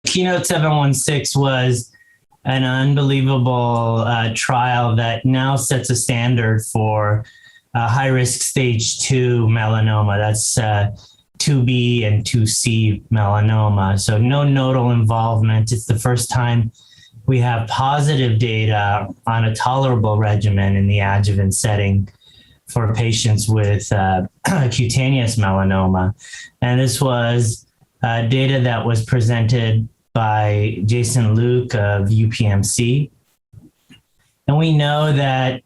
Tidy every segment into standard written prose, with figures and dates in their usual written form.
KEYNOTE-716 was an unbelievable trial that now sets a standard for high-risk stage 2 melanoma. That's 2B and 2C melanoma. So no nodal involvement. It's the first time we have positive data on a tolerable regimen in the adjuvant setting for patients with cutaneous melanoma. And this was data that was presented by Jason Luke of UPMC. And we know that,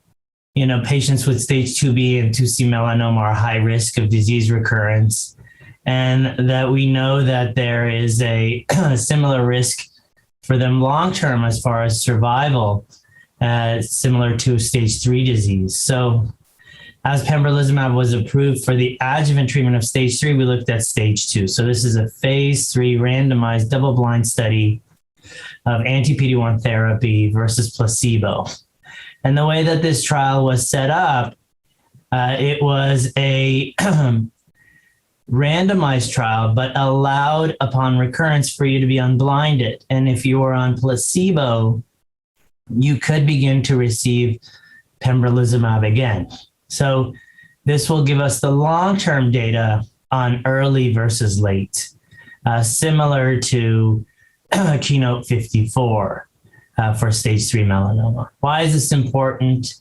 patients with stage 2B and 2C melanoma are high risk of disease recurrence, and that we know that there is a similar risk for them long-term as far as survival, similar to stage 3 disease. So as pembrolizumab was approved for the adjuvant treatment of stage 3, we looked at stage 2. So this is a phase 3 randomized double-blind study of anti-PD-1 therapy versus placebo. And the way that this trial was set up, it was a randomized trial, but allowed upon recurrence for you to be unblinded. And if you were on placebo, you could begin to receive pembrolizumab again. So this will give us the long-term data on early versus late, similar to KEYNOTE-54 for stage 3 melanoma. Why is this important?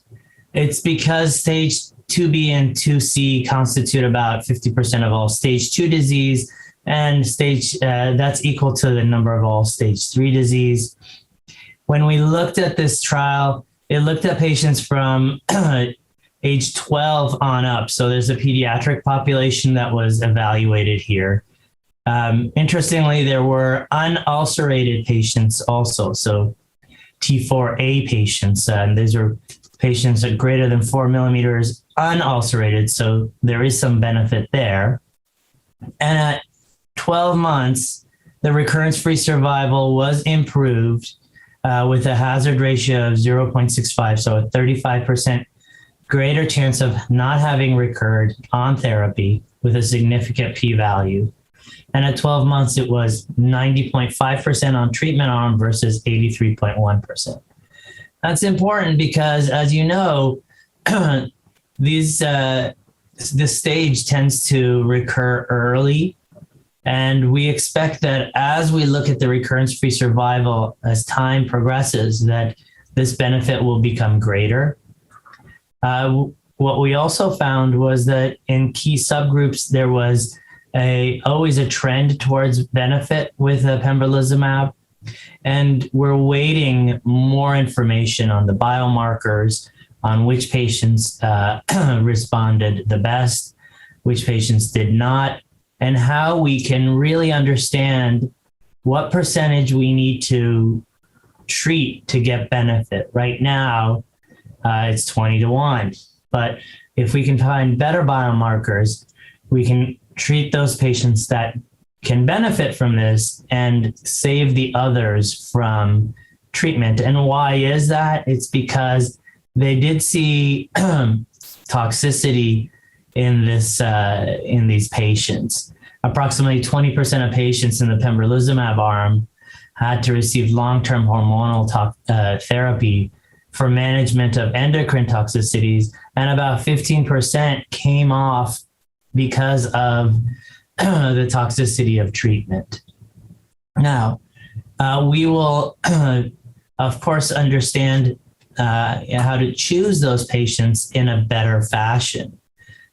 It's because stage 2B and 2C constitute about 50% of all stage 2 disease, and that's equal to the number of all stage 3 disease. When we looked at this trial, it looked at patients from age 12 on up. So there's a pediatric population that was evaluated here. Interestingly, there were unulcerated patients also. So T4A patients, and these are patients at greater than 4 millimeters unulcerated. So there is some benefit there. And at 12 months, the recurrence-free survival was improved with a hazard ratio of 0.65, so a 35% greater chance of not having recurred on therapy with a significant p-value. And at 12 months, it was 90.5% on treatment arm versus 83.1%. That's important because, as you know, this stage tends to recur early. And we expect that as we look at the recurrence-free survival as time progresses, that this benefit will become greater. What we also found was that in key subgroups, there was always a trend towards benefit with pembrolizumab. And we're waiting more information on the biomarkers, on which patients responded the best, which patients did not, and how we can really understand what percentage we need to treat to get benefit. Right now, it's 20-1. But if we can find better biomarkers, we can treat those patients that can benefit from this and save the others from treatment. And why is that? It's because they did see toxicity in these patients. Approximately 20% of patients in the pembrolizumab arm had to receive long-term hormonal therapy for management of endocrine toxicities, and about 15% came off because of the toxicity of treatment. Now, we will, of course, understand how to choose those patients in a better fashion.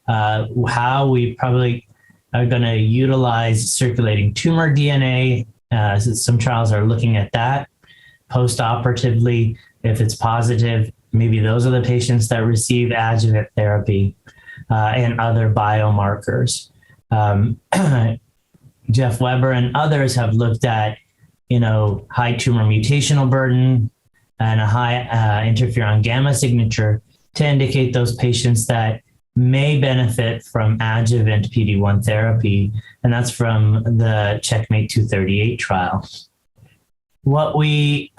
How we probably are going to utilize circulating tumor DNA. Some trials are looking at that post-operatively. If it's positive, maybe those are the patients that receive adjuvant therapy and other biomarkers. Jeff Weber and others have looked at, high tumor mutational burden and a high interferon gamma signature to indicate those patients that may benefit from adjuvant PD-1 therapy, and that's from the Checkmate 238 trial. What we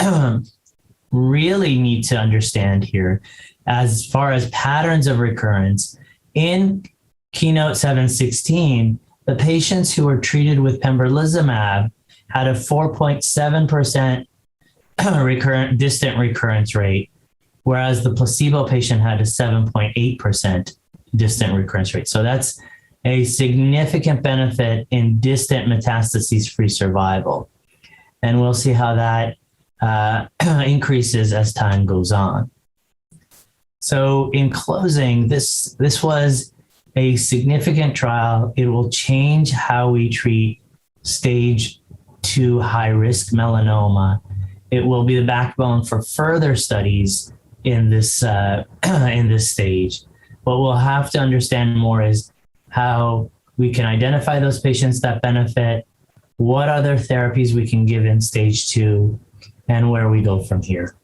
really need to understand here, as far as patterns of recurrence, in KEYNOTE-716, the patients who were treated with pembrolizumab had a 4.7% distant recurrence rate, whereas the placebo patient had a 7.8% distant recurrence rate. So that's a significant benefit in distant metastases-free survival. And we'll see how that increases as time goes on. So in closing, this was a significant trial. It will change how we treat stage 2 high-risk melanoma. It will be the backbone for further studies in this stage. What we'll have to understand more is how we can identify those patients that benefit, what other therapies we can give in stage 2, and where we go from here.